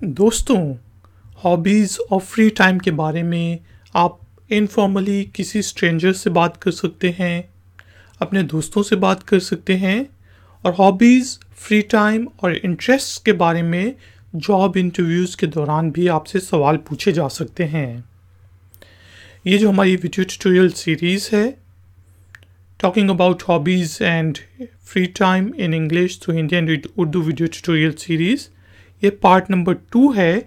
दोस्तों, हॉबीज़ और free time के बारे में आप इनफॉर्मली किसी स्ट्रेंजर से बात कर सकते हैं, अपने दोस्तों से बात कर सकते हैं और हॉबीज़, फ्री टाइम और इंटरेस्ट्स के बारे में जॉब इंटरव्यूज़ के दौरान भी आपसे सवाल पूछे जा सकते हैं। ये जो हमारी वीडियो ट्यूटोरियल सीरीज़ है, talking about hobbies and free time in English through Hindi and Urdu video tutorial series, ये पार्ट नंबर 2 है।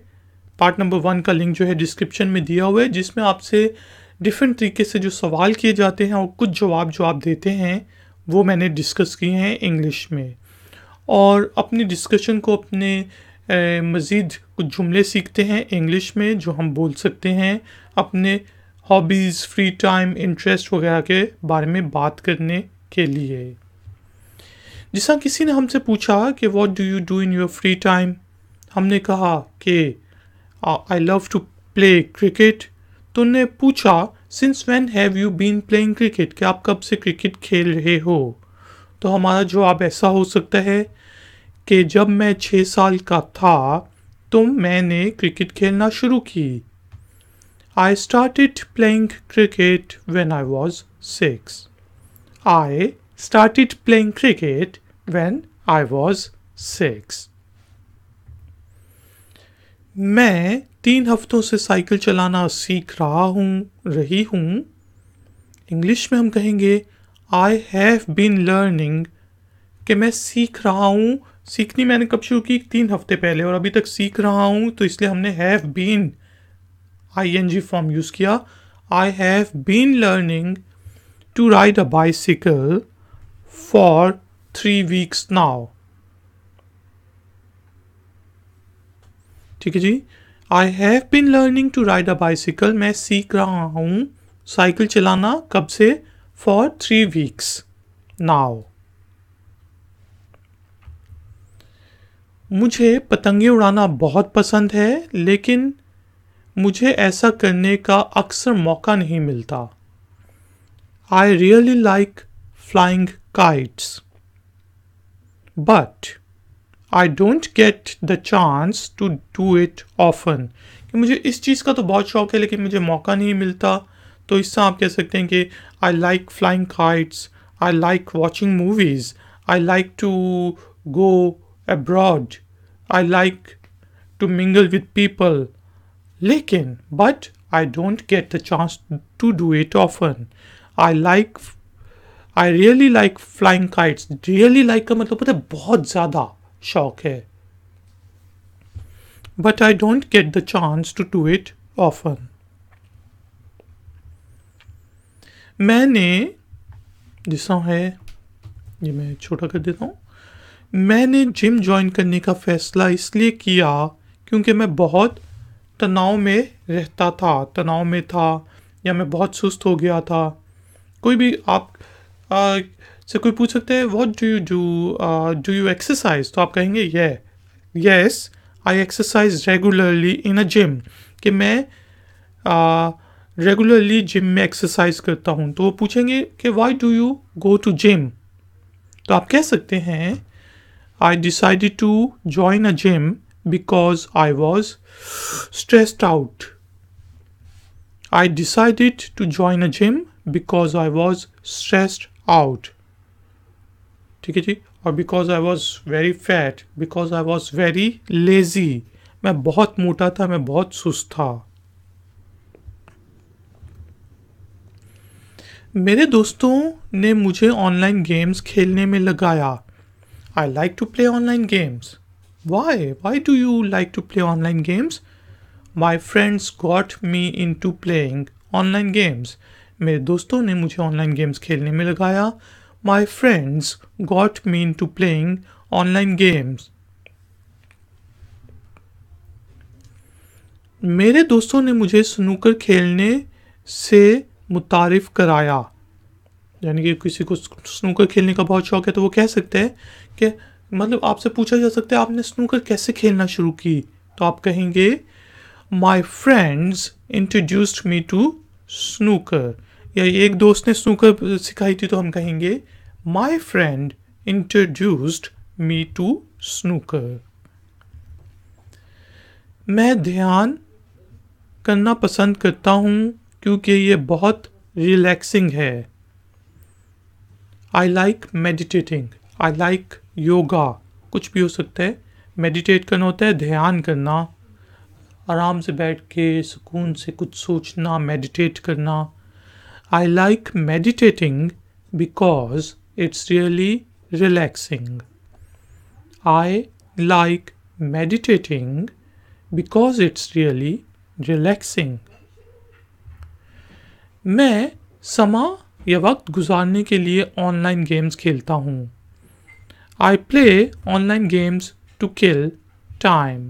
पार्ट नंबर 1 का लिंक जो है डिस्क्रिप्शन में दिया हुआ है, जिसमें आपसे डिफरेंट तरीके से जो सवाल किए जाते हैं और कुछ जवाब जो आप देते हैं वो मैंने डिस्कस किए हैं इंग्लिश में। और अपनी डिस्कशन को अपने मज़ीद कुछ जुमले सीखते हैं इंग्लिश में जो हम बोल सकते हैं अपने हॉबीज़, फ्री टाइम, इंटरेस्ट वगैरह के बारे में बात करने के लिए। जिस किसी ने हमसे पूछा कि what do you do in your free time, हमने कहा कि I love to play cricket. तो उन्होंने पूछा since when have you been playing cricket, कि आप कब से क्रिकेट खेल रहे हो। तो हमारा जवाब ऐसा हो सकता है कि जब मैं 6 साल का था तो मैंने क्रिकेट खेलना शुरू की। I started playing cricket when I was 6। I started playing cricket when I was 6. मैं 3 हफ्तों से साइकिल चलाना सीख रही हूँ। इंग्लिश में हम कहेंगे I have been learning, कि मैं सीख रहा हूँ। सीखनी मैंने कब शुरू की? 3 हफ्ते पहले, और अभी तक सीख रहा हूँ, तो इसलिए हमने have been ing form use किया। I have been learning to ride a bicycle for 3 weeks now. ठीक है जी। I have been learning to ride a bicycle, मैं सीख रहा हूँ साइकिल चलाना कब से? For 3 weeks now. मुझे पतंगे उड़ाना बहुत पसंद है, लेकिन मुझे ऐसा करने का अक्सर मौका नहीं मिलता। I really like flying kites, but I don't get the chance to do it often. कि मुझे इस चीज़ का तो बहुत शौक है लेकिन मुझे मौका नहीं मिलता। तो इससे आप कह सकते हैं कि I like flying kites, I like watching movies, I like to go abroad, I like to mingle with people. लेकिन but I don't get the chance to do it often. I really like flying kites. Really like का मतलब पता है बहुत ज़्यादा शौक है। But I don't get the chance to do it often. मैंने, जैसा है ये मैं छोटा कर देता हूँ, मैंने जिम ज्वाइन करने का फैसला इसलिए किया क्योंकि मैं बहुत तनाव में रहता था, तनाव में था, या मैं बहुत सुस्त हो गया था। कोई भी आप से कोई पूछ सकते हैं what do you do you exercise, तो आप कहेंगे yes I exercise regularly in a gym, कि मैं रेगुलरली जिम में एक्सरसाइज करता हूँ। तो वो पूछेंगे कि why do you go to gym, तो आप कह सकते हैं I decided to join a gym because I was stressed out. I decided to join a gym because I was stressed out. ठीक है जी। और because I was very fat, because I was very lazy, मैं बहुत मोटा था, मैं बहुत सुस्त था। मेरे दोस्तों ने मुझे ऑनलाइन गेम्स खेलने में लगाया। I like to play online games. Why? Why do you like to play online games? My friends got me into playing online games. मेरे दोस्तों ने मुझे ऑनलाइन गेम्स खेलने में लगाया। My friends got me into playing online games. मेरे दोस्तों ने मुझे स्नूकर खेलने से मुतारिफ कराया। यानी कि किसी को स्नूकर खेलने का बहुत शौक है तो वो कह सकते हैं कि मतलब आपसे पूछा जा सकता है आपने स्नूकर कैसे खेलना शुरू की, तो आप कहेंगे My friends introduced me to snooker. या एक दोस्त ने स्नूकर सिखाई थी तो हम कहेंगे My friend introduced me to snooker. मैं ध्यान करना पसंद करता हूँ क्योंकि ये बहुत रिलैक्सिंग है। I like meditating, I like yoga, कुछ भी हो सकता है। मेडिटेट करना होता है ध्यान करना, आराम से बैठ के सुकून से कुछ सोचना, मेडिटेट करना। I like meditating because it's really relaxing. I like meditating because it's really relaxing. मैं समय या वक्त गुजारने के लिए ऑनलाइन गेम्स खेलता हूँ। I play online games to kill time.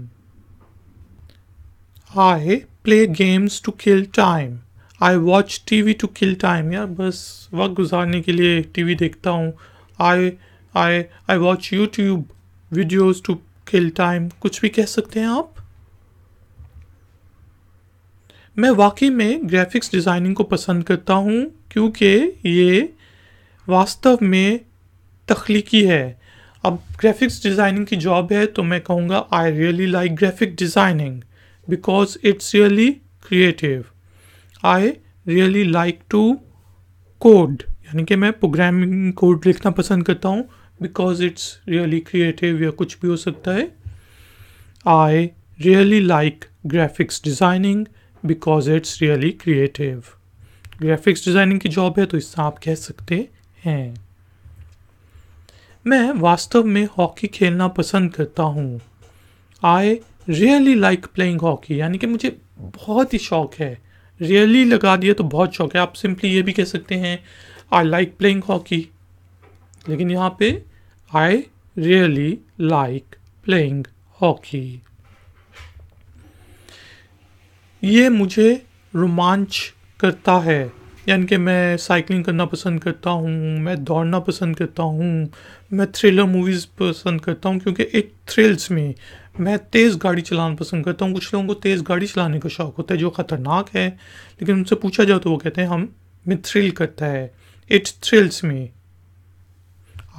I play games to kill time. I watch TV to kill time. यार बस वक्त गुजारने के लिए टीवी देखता हूँ। I watch YouTube videos to kill time, कुछ भी कह सकते हैं आप। मैं वाकई में ग्राफिक्स डिज़ाइनिंग को पसंद करता हूँ क्योंकि ये वास्तव में तख्लीकी है। अब ग्राफिक्स डिज़ाइनिंग की जॉब है तो मैं कहूँगा I really like graphic designing because it's really creative. I really like to code, यानी कि मैं प्रोग्रामिंग कोड लिखना पसंद करता हूँ बिकॉज इट्स रियली क्रिएटिव, या कुछ भी हो सकता है। आई really like graphics designing because it's really creative. Graphics designing की जॉब है तो इससे आप कह सकते हैं। मैं वास्तव में हॉकी खेलना पसंद करता हूँ। आई रियली लाइक प्लेइंग हॉकी, यानी कि मुझे बहुत ही शौक है। रियली लगा दिया तो बहुत शौक है। आप सिंपली ये भी कह सकते हैं आई लाइक प्लेइंग हॉकी, लेकिन यहाँ पे आई रियली लाइक प्लेइंग हॉकी। ये मुझे रोमांच करता है, यानी कि मैं साइकिलिंग करना पसंद करता हूँ, मैं दौड़ना पसंद करता हूँ, मैं थ्रिलर मूवीज़ पसंद करता हूँ क्योंकि एक थ्रिल्स में। मैं तेज़ गाड़ी चलाना पसंद करता हूँ। कुछ लोगों को तेज़ गाड़ी चलाने का शौक़ होता है जो ख़तरनाक है, लेकिन उनसे पूछा जाए तो वो कहते हैं हमें थ्रिल करता है, it's thrills me.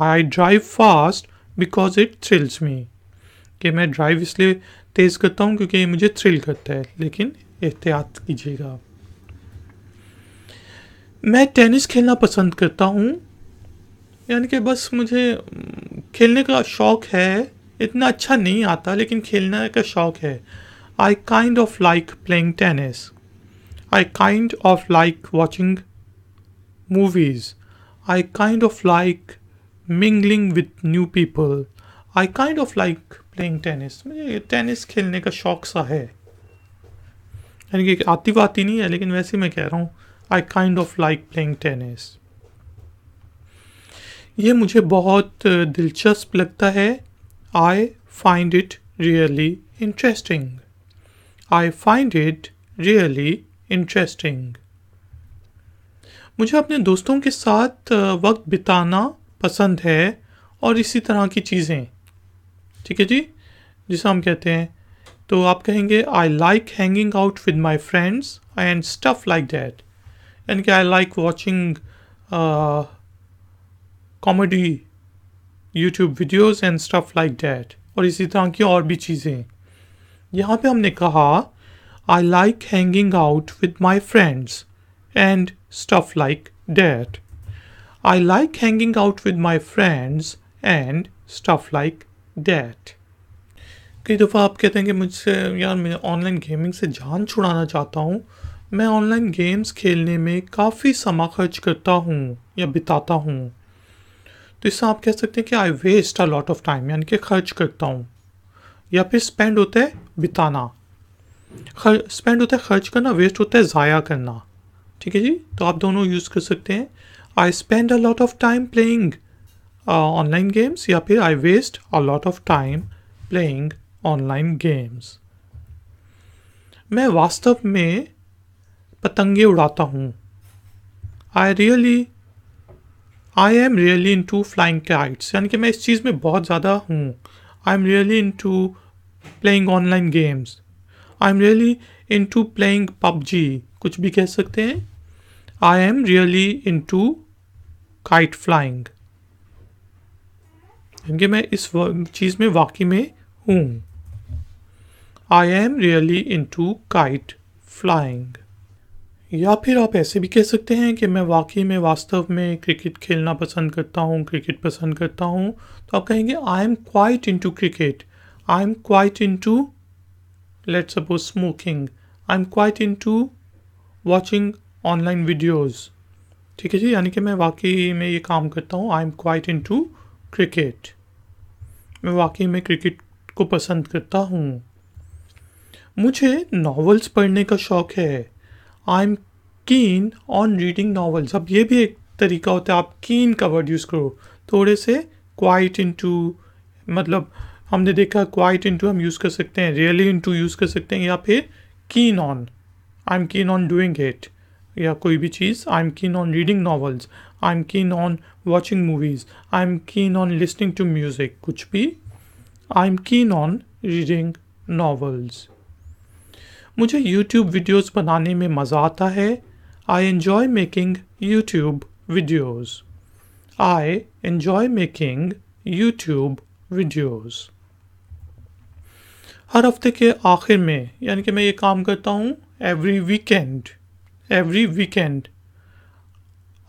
I drive fast because it thrills me, कि मैं ड्राइव इसलिए तेज़ करता हूँ क्योंकि ये मुझे थ्रिल करता है, लेकिन एहतियात कीजिएगा। मैं टेनिस खेलना पसंद करता हूँ, यानी कि बस मुझे खेलने का शौक़ है। इतना अच्छा नहीं आता लेकिन खेलने का शौक़ है। I kind of like playing tennis. I kind of like watching movies. I kind of like mingling with new people. I kind of like playing tennis. मुझे टेनिस खेलने का शौक सा है, यानी कि आती बाती नहीं है लेकिन वैसे मैं कह रहा हूँ I kind of like playing tennis. ये मुझे बहुत दिलचस्प लगता है। I find it really interesting. I find it really interesting. मुझे अपने दोस्तों के साथ वक्त बिताना पसंद है और इसी तरह की चीज़ें। ठीक है जी, जिसे हम कहते हैं, तो आप कहेंगे I like hanging out with my friends and stuff like that, यानी कि I like watching comedy YouTube videos and stuff like that, और इसी तरह की और भी चीज़ें। यहाँ पे हमने कहा I like hanging out with my friends and stuff like that. I like hanging out with my friends and stuff like that. कई दफ़ा आप कहते हैं कि मुझसे यार मैं ऑनलाइन गेमिंग से जान छुड़ाना चाहता हूँ। मैं ऑनलाइन गेम्स खेलने में काफ़ी समय खर्च करता हूँ या बिताता हूँ। तो इससे आप कह सकते हैं कि I waste a lot of time, यानी कि खर्च करता हूँ, या फिर स्पेंड होता है बिताना। स्पेंड होता है खर्च करना, वेस्ट होता है ज़ाया करना। ठीक है जी, तो आप दोनों यूज़ कर सकते हैं। I spend a lot of time playing online games, या फिर I waste a lot of time playing online games. मैं वास्तव में पतंगे उड़ाता हूँ। I am really into flying kites, यानी कि मैं इस चीज़ में बहुत ज़्यादा हूँ। I am really into playing online games. I am really into playing PUBG, कुछ भी कह सकते हैं। I am really into kite flying, यानी कि मैं इस चीज़ में वाकई में हूँ। I am really into kite flying. या फिर आप ऐसे भी कह सकते हैं कि मैं वाकई में वास्तव में क्रिकेट खेलना पसंद करता हूँ, क्रिकेट पसंद करता हूँ। तो आप कहेंगे I am quite into cricket, I am quite into let's suppose smoking, I am quite into watching online videos. ठीक है जी, यानी कि मैं वाकई में ये काम करता हूँ। I am quite into cricket, मैं वाकई में क्रिकेट को पसंद करता हूँ। मुझे नॉवेल्स पढ़ने का शौक़ है। आई am keen on reading novels. अब ये भी एक तरीका होता है, आप कीन का वर्ड यूज़ करो थोड़े से। क्वाइट इनटू मतलब हमने देखा क्वाइट इनटू हम यूज़ कर सकते हैं, रियली इनटू यूज़ कर सकते हैं, या फिर keen on, I am keen on doing it, या कोई भी चीज़। I am keen on reading novels, I am keen on watching movies, I am keen on listening to music, कुछ भी। I am keen on reading novels. मुझे YouTube videos बनाने में मज़ा आता है। I enjoy making YouTube videos, I enjoy making YouTube videos. हर हफ्ते के आखिर में, यानी कि मैं ये काम करता हूँ every weekend.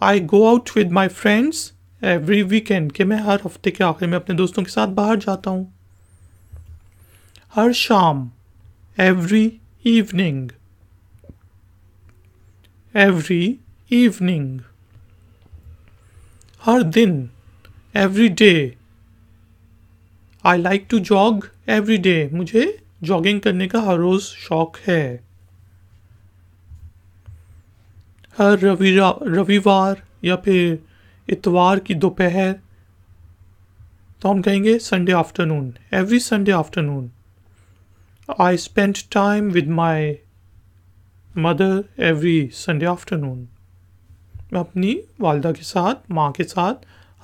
I go out with my friends every weekend, कि मैं हर हफ्ते के आखिर में अपने दोस्तों के साथ बाहर जाता हूँ। हर शाम, एवरी evening, हर दिन, every day। I like to jog every day, मुझे जॉगिंग करने का हर रोज़ शौक है। हर रविवार या फिर इतवार की दोपहर, तो हम कहेंगे Sunday afternoon, every Sunday afternoon. I spent time with my mother every Sunday afternoon, मैं अपनी वालदा के साथ, माँ के साथ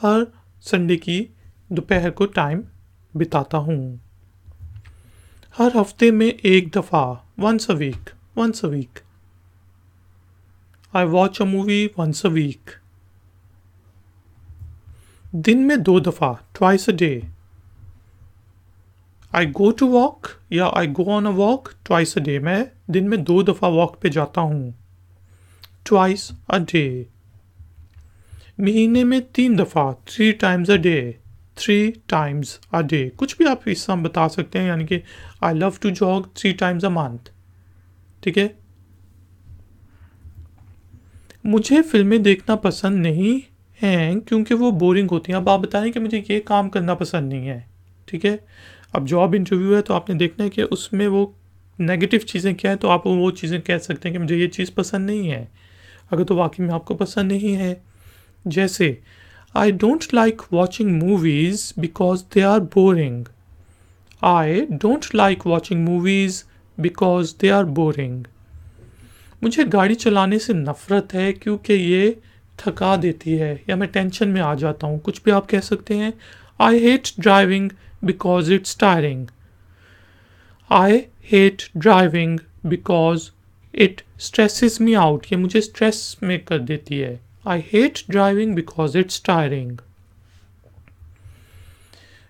हर संडे की दोपहर को टाइम बिताता हूँ। हर हफ्ते में एक दफ़ा, once a week। I watch a movie once a week। दिन में 2 दफ़ा, twice a day। I go to walk या I go on a walk twice a day, मैं दिन में 2 दफ़ा वॉक पे जाता हूँ, twice a day। महीने में 3 दफ़ा, 3 times a day, कुछ भी आप इससे हम बता सकते हैं, यानी कि I love to jog 3 times a month। ठीक है। मुझे फिल्में देखना पसंद नहीं हैं क्योंकि वो बोरिंग होती हैं। अब आप बताएं कि मुझे ये काम करना पसंद नहीं है। ठीक है। अब जॉब इंटरव्यू है तो आपने देखना है कि उसमें वो नेगेटिव चीज़ें क्या है, तो आप वो चीज़ें कह सकते हैं कि मुझे ये चीज़ पसंद नहीं है, अगर तो वाकई में आपको पसंद नहीं है। जैसे I don't like watching movies because they are boring. I don't like watching movies because they are boring. मुझे गाड़ी चलाने से नफ़रत है क्योंकि ये थका देती है या मैं टेंशन में आ जाता हूँ, कुछ भी आप कह सकते हैं। I hate driving because it's tiring। I hate driving because it stresses me out, ये मुझे स्ट्रेस में कर देती है। I hate driving because it's tiring।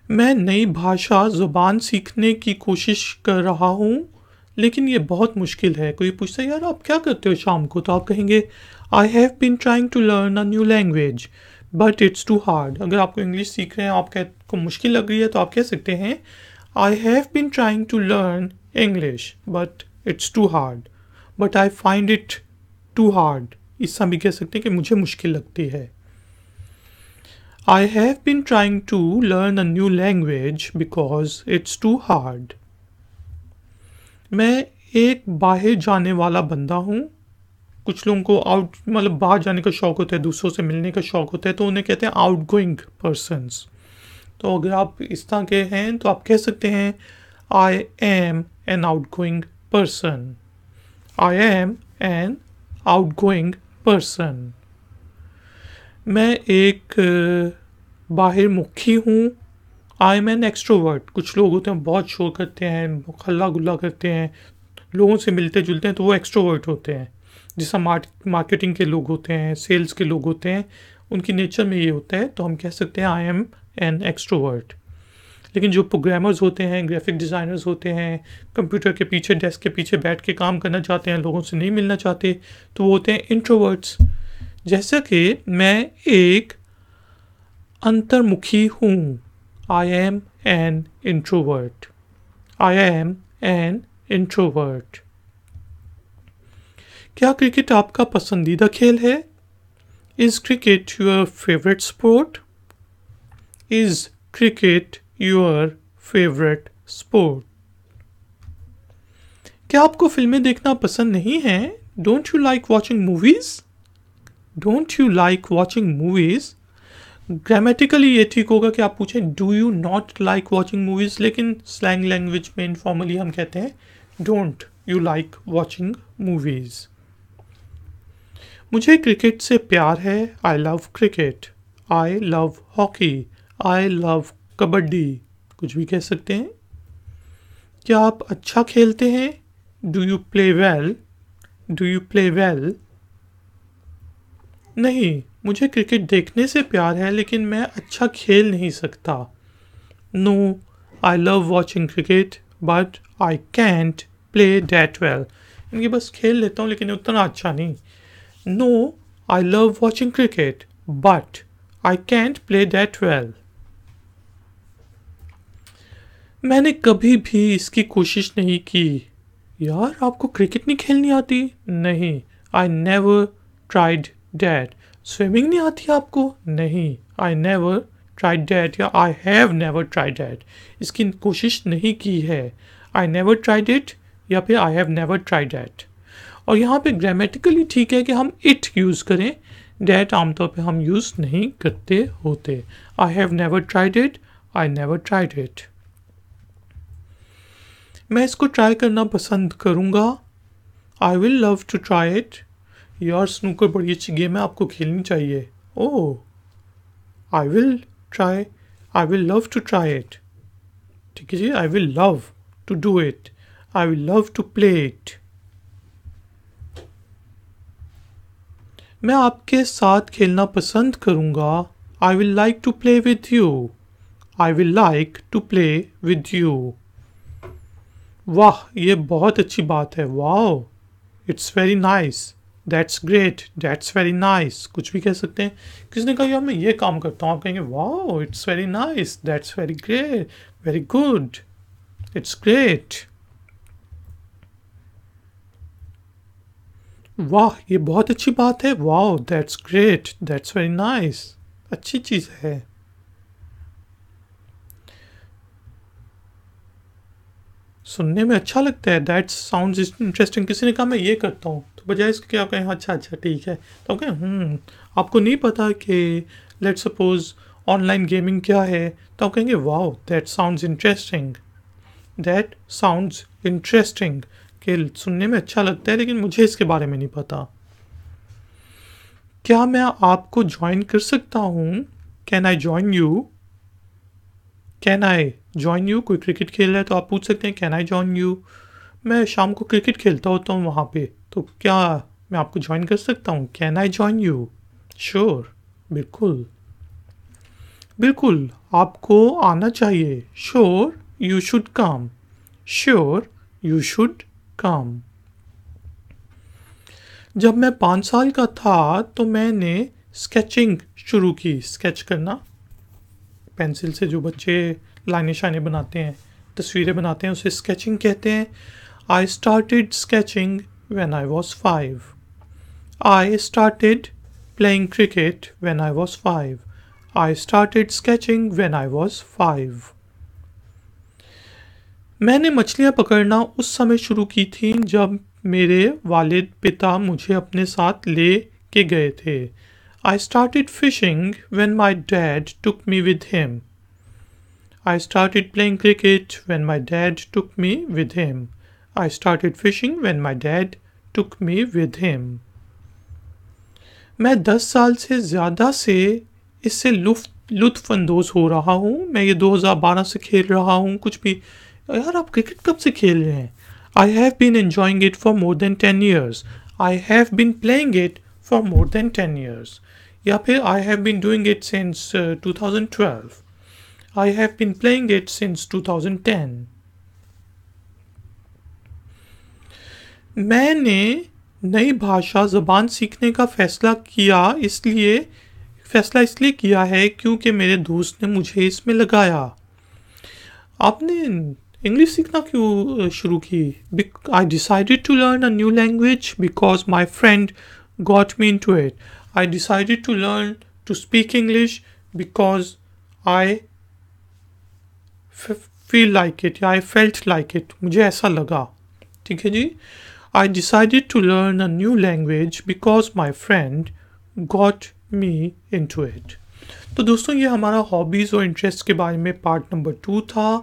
मैं नई भाषा ज़ुबान सीखने की कोशिश कर रहा हूँ लेकिन ये बहुत मुश्किल है। कोई पूछता है यार आप क्या करते हो शाम को, तो आप कहेंगे I have been trying to learn a new language but it's too hard। अगर आपको इंग्लिश सीख रहे हैं, आपको मुश्किल लग रही है, तो आप कह सकते हैं I have been trying to learn English but it's too hard, but I find it too hard। इससे भी कह सकते हैं कि मुझे मुश्किल लगती है। I have been trying to learn a new language because it's too hard। मैं एक बाहर जाने वाला बंदा हूँ। कुछ लोगों को आउट मतलब बाहर जाने का शौक़ होता है, दूसरों से मिलने का शौक़ होता है, तो उन्हें कहते हैं आउट गोइंग पर्सनस। तो अगर आप इस तरह के हैं तो आप कह सकते हैं I am an outgoing person. I am an outgoing person. मैं एक बाहर मुखी हूँ। I am an extrovert. कुछ लोग होते हैं बहुत शोर करते हैं, हल्ला गुल्ला करते हैं, लोगों से मिलते जुलते हैं, तो वो एक्सट्रोवर्ट होते हैं। जैसा मार्केटिंग के लोग होते हैं, सेल्स के लोग होते हैं, उनकी नेचर में ये होता है, तो हम कह सकते हैं आई एम एन एक्सट्रोवर्ट। लेकिन जो प्रोग्रामर्स होते हैं, ग्राफिक डिज़ाइनर्स होते हैं, कंप्यूटर के पीछे, डेस्क के पीछे बैठ के काम करना चाहते हैं, लोगों से नहीं मिलना चाहते, तो वो होते हैं इंट्रोवर्ट्स। जैसा कि मैं एक अंतर्मुखी हूँ, I am an introvert, I am an introvert. क्या क्रिकेट आपका पसंदीदा खेल है? Is cricket your favourite sport? Is cricket your favourite sport? क्या आपको फिल्में देखना पसंद नहीं है? Don't you like watching movies? Don't you like watching movies? Grammatically ये ठीक होगा कि आप पूछें do you not like watching movies, लेकिन स्लैंग लैंग्वेज में इनफॉर्मली हम कहते हैं don't you like watching movies. मुझे क्रिकेट से प्यार है, I love cricket, I love hockey, I love kabaddi, कुछ भी कह सकते हैं। क्या आप अच्छा खेलते हैं? Do you play well? Do you play well? नहीं, मुझे क्रिकेट देखने से प्यार है लेकिन मैं अच्छा खेल नहीं सकता। No, I love watching cricket but I can't play that well. इनकी बस खेल लेता हूँ लेकिन उतना अच्छा नहीं। No, I love watching cricket but I can't play that well. मैंने कभी भी इसकी कोशिश नहीं की। यार, आपको क्रिकेट नहीं खेलनी आती? नहीं, आई नेवर ट्राइड डैट। स्विमिंग नहीं आती आपको? नहीं, आई नेवर ट्राइड डैट, या आई हैव नेवर ट्राइड डैट। इसकी कोशिश नहीं की है। आई नेवर ट्राइड इट या फिर आई हैव नेवर ट्राइड डैट। और यहाँ पे ग्रामेटिकली ठीक है कि हम इट यूज़ करें, डैट आमतौर पे हम यूज़ नहीं करते होते। I have never tried it, I never tried it. मैं इसको ट्राई करना पसंद करूँगा, I will love to try it. यार, स्नूकर बड़ी अच्छी गेम है, आपको खेलनी चाहिए। Oh, I will love to try it. ठीक है जी, I will love to do it, I will love to play it. मैं आपके साथ खेलना पसंद करूँगा, I will like to play with you, I will like to play with you. वाह, ये बहुत अच्छी बात है। Wow, it's very nice, that's great, that's very nice, कुछ भी कह सकते हैं। किसने कहा यार मैं ये काम करता हूँ, आप कहेंगे wow, it's very nice, that's very great, very good, it's great. वाह, ये बहुत अच्छी बात है। Wow, that's great, that's very nice, अच्छी चीज़ है। सुनने में अच्छा लगता है, दैट साउंड्स इंटरेस्टिंग। किसी ने कहा मैं ये करता हूँ, तो बजाय इसके क्या कहें अच्छा अच्छा ठीक है, तो कहें आपको नहीं पता कि लेट सपोज ऑनलाइन गेमिंग क्या है, तो आप कहेंगे wow, that sounds interesting, that sounds interesting, कि सुनने में अच्छा लगता है लेकिन मुझे इसके बारे में नहीं पता। क्या मैं आपको ज्वाइन कर सकता हूँ? Can I join you? Can I join you? कोई क्रिकेट खेल रहा है तो आप पूछ सकते हैं कैन आई ज्वाइन यू। मैं शाम को क्रिकेट खेलता होता हूँ वहाँ पे, तो क्या मैं आपको ज्वाइन कर सकता हूँ? Can I join you? Sure, बिल्कुल बिल्कुल, आपको आना चाहिए। Sure you should come, sure you should come. जब मैं 5 साल का था तो मैंने स्केचिंग शुरू की। स्केच करना, पेंसिल से जो बच्चे लाइनें शाइनें बनाते हैं, तस्वीरें बनाते हैं, उसे स्केचिंग कहते हैं। I started sketching when I was 5। I started playing cricket when I was 5। I started sketching when I was 5। मैंने मछलियाँ पकड़ना उस समय शुरू की थी जब मेरे वालिद पिता मुझे अपने साथ ले के गए थे। I started fishing when my dad took me with him. I started playing cricket when my dad took me with him. I started fishing when my dad took me with him. मैं 10 साल से ज़्यादा से इससे लुत्फ़ अंदोज़ हो रहा हूँ। मैं ये 2012 से खेल रहा हूँ। कुछ भी यार, आप क्रिकेट कब से खेल रहे हैं? I have been enjoying it for more than 10 years. I have been playing it for more than 10 years. या फिर I have been doing it since 2012. I have been playing it since 2010. मैंने नई भाषा ज़बान सीखने का फ़ैसला इसलिए किया है क्योंकि मेरे दोस्त ने मुझे इसमें लगाया। आपने इंग्लिश सीखना क्यों शुरू की? I decided to learn a new language because my friend got me into it. I decided to learn to speak English because I feel like it या I felt like it. मुझे ऐसा लगा। ठीक है जी। I decided to learn a new language because my friend got me into it. तो दोस्तों ये हमारा हॉबीज़ और इंटरेस्ट के बारे में पार्ट नंबर 2 था।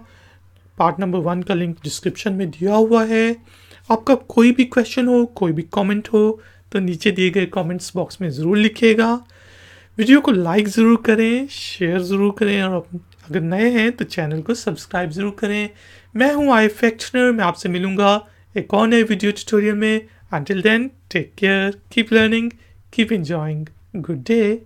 पार्ट नंबर 1 का लिंक डिस्क्रिप्शन में दिया हुआ है। आपका कोई भी क्वेश्चन हो, कोई भी कमेंट हो तो नीचे दिए गए कमेंट्स बॉक्स में ज़रूर लिखिएगा। वीडियो को लाइक ज़रूर करें, शेयर ज़रूर करें और अगर नए हैं तो चैनल को सब्सक्राइब ज़रूर करें। मैं हूँ iFactioner, मैं आपसे मिलूँगा एक और नए वीडियो ट्यूटोरियल में। Until then, take care, keep learning, keep enjoying. Good day.